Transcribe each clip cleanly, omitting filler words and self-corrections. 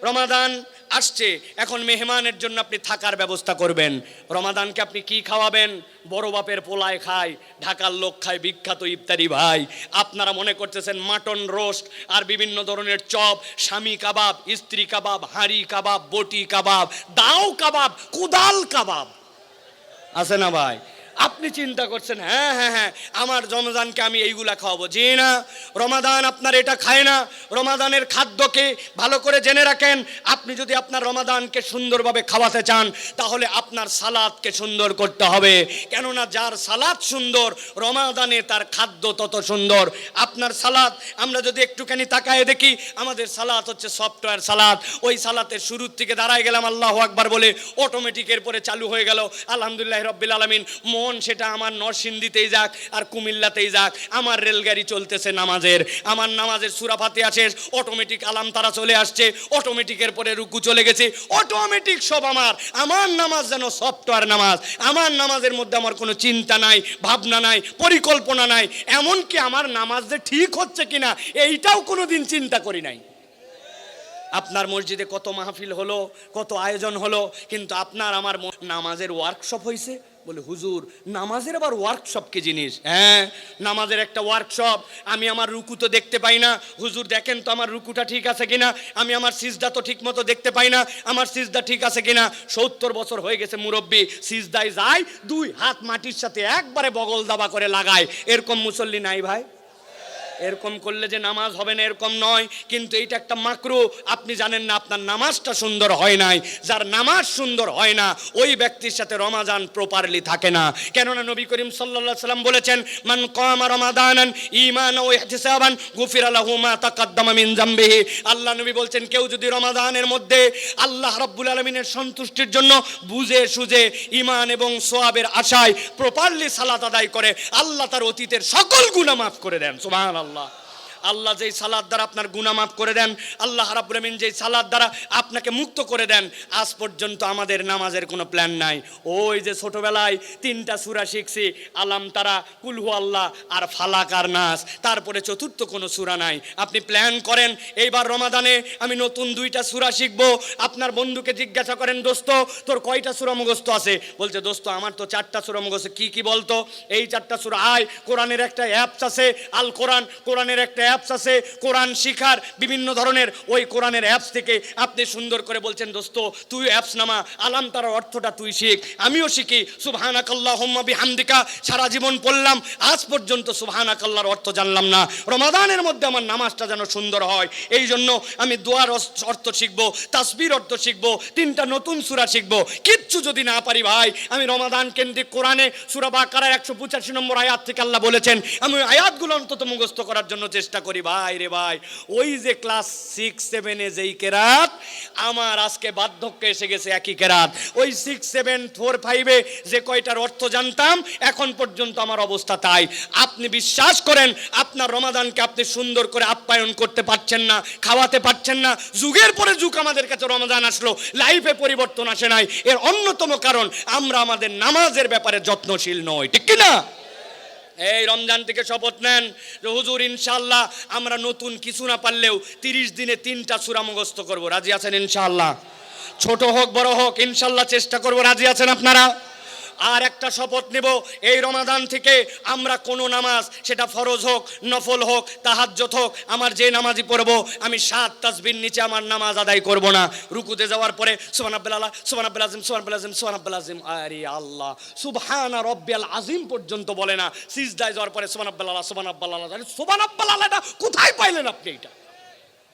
রমাদান আসছে, এখন মেহমানের জন্য আপনি থাকার ব্যবস্থা করবেন। রমাদানকে আপনি কি খাওয়াবেন? বড় বাপের পোলায় খায়, ঢাকার লোক খায় বিখ্যাত ইফতারি ভাই। আপনারা মনে করতেছেন মাটন রোস্ট আর বিভিন্ন ধরনের চপ, স্বামী কাবাব, স্ত্রী কাবাব, হাঁড়ি কাবাব, বটি কাবাব, দাও কাবাব, কুদাল কাবাব আছে না ভাই? আপনি চিন্তা করছেন হ্যাঁ হ্যাঁ হ্যাঁ আমার রমাদানকে আমি এইগুলা খাওয়াবো। জি না, রমাদান আপনার এটা খায় না। রমাদানের খাদ্যকে ভালো করে জেনে রাখেন। আপনি যদি আপনার রমাদানকে সুন্দরভাবে খাওয়াতে চান তাহলে আপনার সালাদকে সুন্দর করতে হবে, কেননা যার সালাদ সুন্দর রমাদানে তার খাদ্য তত সুন্দর। আপনার সালাদ আমরা যদি একটুখানি তাকায় দেখি, আমাদের সালাদ হচ্ছে সফটওয়্যার সালাদ। ওই সালাতের শুরুর থেকে দাঁড়ায় গেলাম আল্লাহু আকবার বলে, অটোমেটিকের পরে চালু হয়ে গেল আলহামদুলিল্লাহ রাব্বিল আলামিন। মন সেটা আমার নরসিংদীতেই যাক আর কুমিল্লাতেই যাক, আমার রেলগাড়ি চলতেছে নামাজের। আমার নামাজের সূরা ফাতিহা শেষ, অটোমেটিক আলাম তারা চলে আসছে, অটোমেটিকের পরে রুকু চলে গেছে, অটোমেটিক সব আমার নামাজ যেন সফটওয়্যার নামাজ। আমার নামাজের মধ্যে আমার কোনো চিন্তা নাই, ভাবনা নাই, পরিকল্পনা নাই, এমনকি আমার নামাজ যে ঠিক হচ্ছে কিনা এইটাও কোনোদিন চিন্তা করি নাই। আপনার মসজিদে কত মাহফিল হলো, কত আয়োজন হলো, কিন্তু আপনার আমার নামাজের ওয়ার্কশপ হয়েছে। বলে হুজুর নামাজের আবার ওয়ার্কশপ কি জিনিস? হ্যাঁ, নামাজের একটা ওয়ার্কশপ। আমি আমার রুকু তো দেখতে পাই না, হুজুর দেখেন তো আমার রুকুটা ঠিক আছে কিনা। আমি আমার সিজদা তো ঠিক মতো দেখতে পাই না, আমার সিজদা ঠিক আছে কিনা। 70 বছর হয়ে গেছে মুরব্বী, সিজদায় যায় 2 হাত মাটির সাথে একবারে বগল দাবা করে লাগায়। এরকম মুসল্লি নাই ভাই? এরকম করলে যে নামাজ হবে না এরকম নয়, কিন্তু এইটা একটা মাকরু। আপনি জানেন না আপনার নামাজটা সুন্দর হয় নাই। যার নামাজ সুন্দর হয় না ওই ব্যক্তির সাথে রমাদান প্রপারলি থাকে না। কেননা নবী করিম সাল্লাল্লাহু আলাইহি সাল্লাম বলেছেন, মান কামা রমাদানান ঈমানান ওয়া ইহতিসাবান গুফিরা লাহু মা তাকাদ্দামা মিন যামবিহি। আল্লাহ নবী বলছেন, কেউ যদি রমাদানের মধ্যে আল্লাহ রাব্বুল আলামিনের সন্তুষ্টির জন্য বুঝে সুঝে ঈমান এবং সওয়াবের আশায় প্রপারলি সালাত আদায় করে, আল্লাহ তার অতীতের সকল গুনাহ মাফ করে দেন। সুবহানাল্লাহ। আল্লাহ যেই সালাত দ্বারা আপনার গুনাহ মাফ করে দেন, আল্লাহ রাব্বুল আমিন যেই সালাত দ্বারা আপনাকে মুক্ত করে দেন। আজ পর্যন্ত আমাদের নামাজের কোনো প্ল্যান নাই। ওই যে ছোটবেলায় 3টা সূরা শিখছি, আলাম তারা, কুল হু আল্লাহ আর ফালাক আর নাস, তারপরে চতুর্থ কোনো সূরা নাই। আপনি প্ল্যান করেন এইবার রমাদানে আমি নতুন 2টা সূরা শিখবো। আপনার বন্ধুকে জিজ্ঞাসা করেন, দোস্ত তোর কয়টা সূরা মুখস্থ আছে? বলছে, দোস্ত আমার তো 4টা সূরা মুখস্থ। কি কি বলতো? এই 4টা সূরা। আয়, কোরআনের একটা অ্যাপস আছে আল কোরআন, কোরআনের একটা অ্যাপস আছে কোরআন শিখার বিভিন্ন ধরনের। ওই কোরআনের অ্যাপস থেকে আপনি সুন্দর করে বলছেন, দোস্ত তুই অ্যাপস নামা, আলাম তার অর্থটা তুই শিখ, আমিও শিখি। সুবহানাকাল্লাহুম্মা বিহামদিকা সারা জীবন পড়লাম, আজ পর্যন্ত সুবহানাকাল্লাহর অর্থ জানলাম না। রমাদানের মধ্যে আমার নামাজটা যেন সুন্দর হয়, এই জন্য আমি দোয়ার অর্থ শিখবো, তাসবির অর্থ শিখবো, 3টা নতুন সূরা শিখবো। কিচ্ছু যদি না পারি ভাই, আমি রমাদান কেন্দ্রিক কোরআনে সূরা বাকারার 185 নম্বর আয়াত থেকে আল্লাহ বলেছেন, আমি আয়াতগুলো অন্তত মুখস্থ করার জন্য চেষ্টা করি। ভাই রে ভাই, ওই যে ক্লাস 6-7 যেই কেরাত, আমার আজকে বার্ধক্য এসে গেছে একই কেরাত। ওই 6, 7, 4, 5 যে কয়টার অর্থ জানতাম এখন পর্যন্ত আমার অবস্থা তাই। আপনি বিশ্বাস করেন আপনার রমাদানকে আপনি সুন্দর করে আপ্যায়ন করতে পারছেন না, খাওয়াতে পারছেন না। যুগের পরে যুগ আমাদের কাছে রমাদান আসলো, লাইফে পরিবর্তন আসে নাই। এর অন্যতম কারণ আমরা আমাদের নামাজের ব্যাপারে যত্নশীল নই, ঠিক কি না? এই রমজান থেকে শপথ নেন যে হুজুর ইনশাআল্লাহ আমরা নতুন কিছু না পারলেও 30 দিনে 3টা সূরা মুখস্থ করব। রাজি আছেন ইনশাআল্লাহ? ছোট হোক বড় হোক ইনশাআল্লাহ চেষ্টা করব। রাজি আছেন আপনারা? আর একটা শপথ নেব, এই রমাদান থেকে আমরা কোনো নামাজ, সেটা ফরজ হোক, নফল হোক, তাহাজ্জুদ হোক, আমার যে নামাজই পড়বো আমি 7 তাসবির নিচে আমার নামাজ আদায় করব না। রুকুতে যাওয়ার পরে সুবহানাল্লাহ আল্লাহ, সুবহানাল্লাহ আযীম, সুবহানাল্লাহ আযীম, সুবহানাল্লাহ আযীম, আরে আল্লাহ সুবহানা রাব্বিয়াল আযীম পর্যন্ত বলে না। সিজদায় যাওয়ার পরে সুবহানাল্লাহ, সুবহানাল্লাহ, সুবহানাল্লাহ, এটা কোথায় পাইলেন আপনি এটা?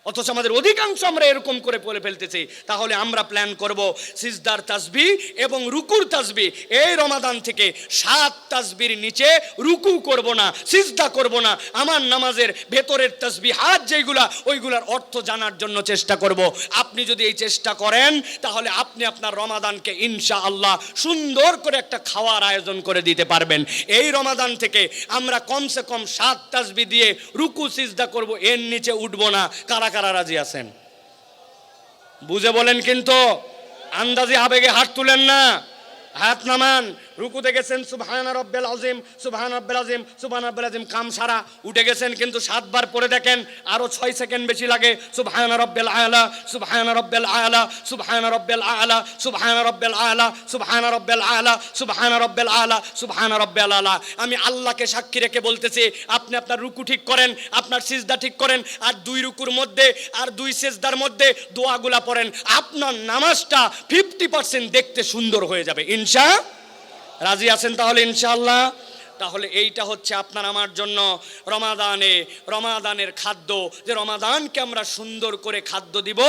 অথচ আমাদের অধিকাংশ আমরা এরকম করে বলে ফেলতেছি। তাহলে আমরা প্ল্যান করব সিজদার তাসবিহ এবং রুকুর তাসবিহ, এই রমাদান থেকে 7 তাসবির নিচে রুকু করব না, সিজদা করব না। আমার নামাজের ভেতরের তাসবিহাত যেগুলা ওইগুলার অর্থ জানার জন্য চেষ্টা করব। আপনি যদি এই চেষ্টা করেন তাহলে আপনি আপনার রমাদানকে ইনশাআল্লাহ সুন্দর করে একটা খাওয়ার আয়োজন করে দিতে পারবেন। এই রমাদান থেকে আমরা কমসে কম 7 তাসবিহ দিয়ে রুকু সিজদা করব, এর নিচে উঠবো না। কারা কারা রাজি আছেন? বুঝে বলেন, কিন্তু আন্দাজে আবেগে হাত তুলেন না, হাত নামান। রুকুতে গেছেন সুবহানা রাব্বিল আযীম, সুবহানা রাব্বিল আযীম, সুবহানা রাব্বিল আযীম, কাম সারা উঠে গেছেন, কিন্তু 7 বার পরে দেখেন আরো 6 সেকেন্ড বেশি লাগে। সুবহানা রাব্বিল আলা, সুবহানা রাব্বিল আলা, সুবহানা রাব্বিল আলা, সুবহানা রাব্বিল আলা, সুবহানা রাব্বিল আলা, সুবহানা রাব্বিল আলা, সুবহানা রাব্বিল আলা। আমি আল্লাহকে সাক্ষী রেখে বলতেছি, আপনি আপনার রুকু ঠিক করেন, আপনার সিজদা ঠিক করেন, আর 2 রুকুর মধ্যে আর 2 সিজদার মধ্যে দোয়াগুলা পড়েন, আপনার নামাজটা 50% দেখতে সুন্দর হয়ে যাবে ইনশাআল্লাহ। রাজি আছেন তাহলে ইনশাআল্লাহ? তাহলে এইটা হচ্ছে আপনার আমার জন্য রমাদানের খাদ্য, যে রমাদানকে আমরা সুন্দর করে খাদ্য দিব,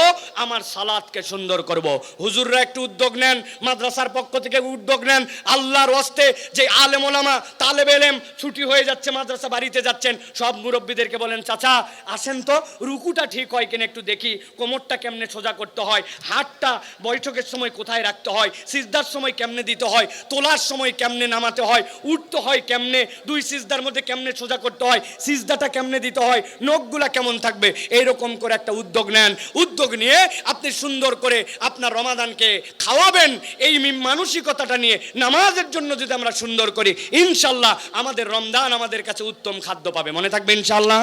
আমার সালাতকে সুন্দর করব। হুজুররা একটু উদ্যোগ নেন, মাদ্রাসার পক্ষ থেকে উদ্যোগ নেন, আল্লাহর ওয়াস্তে যে আলেম ওলামা তালেবে ইলম ছুটি হয়ে যাচ্ছে, মাদ্রাসা বাড়িতে যাচ্ছেন, সব মুরব্বীদেরকে বলেন চাচা আসেন তো, রুকুটা ঠিক হয় কিনা একটু দেখি, কোমরটা কেমনে সোজা করতে হয়, হাতটা বৈঠকের সময় কোথায় রাখতে হয়, সিজদার সময় কেমনে দিতে হয়, তোলার সময় কেমনে নামাতে হয়, উঠতে হয় কেমনে, 2 সিজদার মধ্যে কেমনে সোজা করতে হয়, সিজদাটা কেমনে দিতে হয়, নখগুলা কেমন থাকবে, এইরকম করে একটা উদ্যোগ নেন। উদ্যোগ নিয়ে আপনি সুন্দর করে আপনার রমাদানকে খাওয়াবেন। এই মানসিকতাটা নিয়ে নামাজের জন্য যদি আমরা সুন্দর করি, ইনশাল্লাহ আমাদের রমজান আমাদের কাছে উত্তম খাদ্য পাবে। মনে থাকবে ইনশাল্লাহ।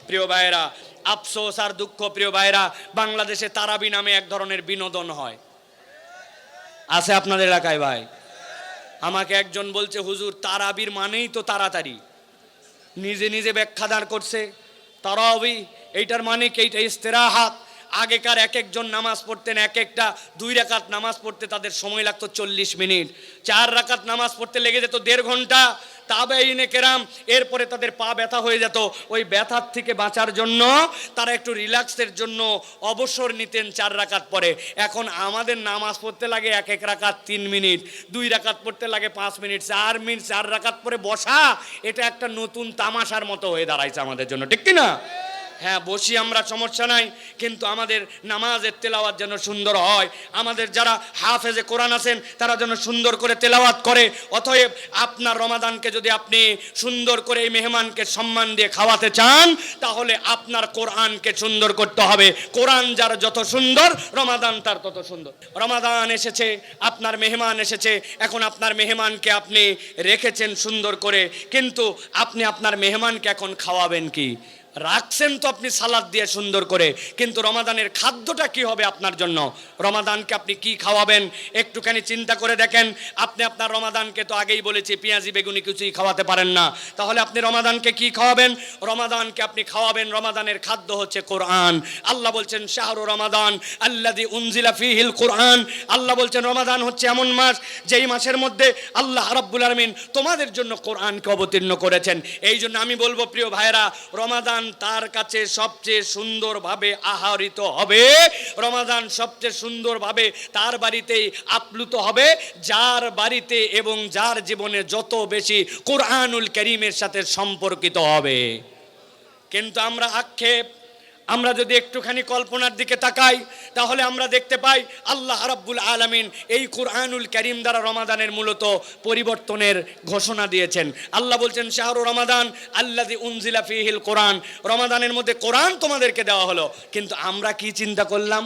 প্রিয় ভাইয়েরা, আফসোস আর দুঃখ প্রিয় ভাইয়েরা, বাংলাদেশে তারাবি নামে এক ধরনের বিনোদন হয়, আছে আপনাদের এলাকায় ভাই? আমাকে একজন বলছে হুজুর তারাবির মানেই তো তাড়াতাড়ি, নিজে নিজে ব্যাখ্যা দাঁড় করছে। তারাবি এইটার মানে কি? এইটা ইস্তেরাহাত। আগেকার এক একজন নামাজ পড়তেন, এক একটা 2 রাকাত নামাজ পড়তে তাদের সময় লাগতো 40 মিনিট, 4 রাকাত নামাজ পড়তে লেগে যেত 1.5 ঘন্টা। তাবেঈনে কেরাম এরপরে তাদের পা ব্যথা হয়ে যেত, ওই ব্যথার থেকে বাঁচার জন্য তারা একটু রিল্যাক্সের জন্য অবসর নিতেন 4 রাকাত পরে। এখন আমাদের নামাজ পড়তে লাগে এক এক রাকাত 3 মিনিট, 2 রাকাত পড়তে লাগে 5 মিনিট, 4 মিনিট 4 রাকাত পরে বসা, এটা একটা নতুন তামাশার মতো হয়ে দাঁড়াইছে আমাদের জন্য, ঠিক কি না? হ্যাঁ বসি আমরা, সমস্যা নাই, কিন্তু আমাদের নামাজের তেলাওয়াত যেন সুন্দর হয়, আমাদের যারা হাফেজে কোরআন আছেন তারা যেন সুন্দর করে তেলাওয়াত করে। অতএব আপনার রমাদানকে যদি আপনি সুন্দর করে এই মেহমানকে সম্মান দিয়ে খাওয়াতে চান, তাহলে আপনার কোরআনকে সুন্দর করতে হবে। কোরআন যার যত সুন্দর, রমাদান তার তত সুন্দর। রমাদান এসেছে, আপনার মেহমান এসেছে, এখন আপনার মেহমানকে আপনি রেখেছেন সুন্দর করে, কিন্তু আপনি আপনার মেহমানকে এখন খাওয়াবেন কি? রাখছেন তো আপনি সালাদ দিয়ে সুন্দর করে, কিন্তু রমাদানের খাদ্যটা কি হবে আপনার জন্য? রমাদানকে আপনি কি খাওয়াবেন একটুখানি চিন্তা করে দেখেন। আপনি আপনার রমাদানকে তো আগেই বলেছি পেঁয়াজি বেগুনি কিছুই খাওয়াতে পারেন না, তাহলে আপনি রমাদানকে কি খাওয়াবেন? রমাদানকে আপনি খাওয়াবেন, রমাদানের খাদ্য হচ্ছে কোরআন। আল্লাহ বলছেন শাহরু রমাদান আল্লাযী উনজিলা ফীহিল কোরআন। আল্লাহ বলছেন রমাদান হচ্ছে এমন মাস যেই মাসের মধ্যে আল্লাহ রাব্বুল আলামিন তোমাদের জন্য কোরআনকে অবতীর্ণ করেছেন। এই জন্য আমি বলবো প্রিয় ভাইরা, রমাদান তার কাছে সবচেয়ে সুন্দরভাবে আহরিত হবে, রমাদান সবচেয়ে সুন্দরভাবে তার বাড়িতেই আপ্লুত হবে যার বাড়িতে এবং যার জীবনে যত বেশি কোরআনুল কারীমের সাথে সম্পর্কিত হবে। কিন্তু আমরা যদি একটুখানি কল্পনার দিকে তাকাই, তাহলে আমরা দেখতে পাই আল্লাহ রাব্বুল আলামিন এই কোরআনুল কারীম দ্বারা রমাদানের মূলত পরিবর্তনের ঘোষণা দিয়েছেন। আল্লাহ বলছেন শাহরু রমাদান আল্লাযী উনজিলা ফীহিল কোরআন, রমাদানের মধ্যে কোরআন তোমাদেরকে দেওয়া হলো। কিন্তু আমরা কি চিন্তা করলাম?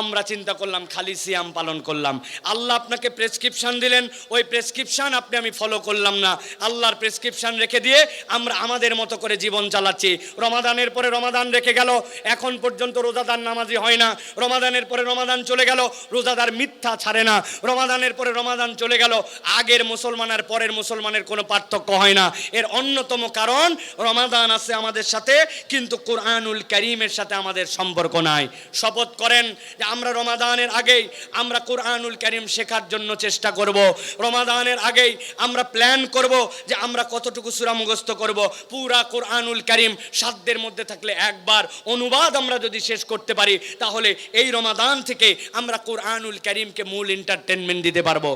আমরা চিন্তা করলাম খালি সিয়াম পালন করলাম। আল্লাহ আপনাকে প্রেসক্রিপশন দিলেন, ওই প্রেসক্রিপশন আমি ফলো করলাম না, আল্লাহর প্রেসক্রিপশন রেখে দিয়ে আমরা আমাদের মতো করে জীবন চালাচ্ছি। রমাদানের পরে রমাদান রেখে গেল, এখন পর্যন্ত রোজাদার নামাজি হয় না। রমাদানের পরে রমাদান চলে গেল, রোজাদার মিথ্যা ছাড়ে না। রমাদানের পরে রমাদান চলে গেল, আগের মুসলমান আর পরের মুসলমানের কোনো পার্থক্য হয় না। এর অন্যতম কারণ রমাদান আছে আমাদের সাথে, কিন্তু কোরআনুল কারীমের সাথে আমাদের সম্পর্ক নাই। শপথ করেন যে আমরা রমাদানের আগেই আমরা কোরআনুল কারীম শেখার জন্য চেষ্টা করব। রমাদানের আগেই আমরা প্ল্যান করব যে আমরা কতটুকু সূরা মুখস্থ করব। পুরা কোরআনুল কারীম সাধ্যের মধ্যে থাকলে একবার অনুবাদ আমরা যদি শেষ করতে পারি, তাহলে এই রমাদান থেকে আমরা কোরআনুল কারীমকে মূল এন্টারটেইনমেন্ট দিতে পারবো।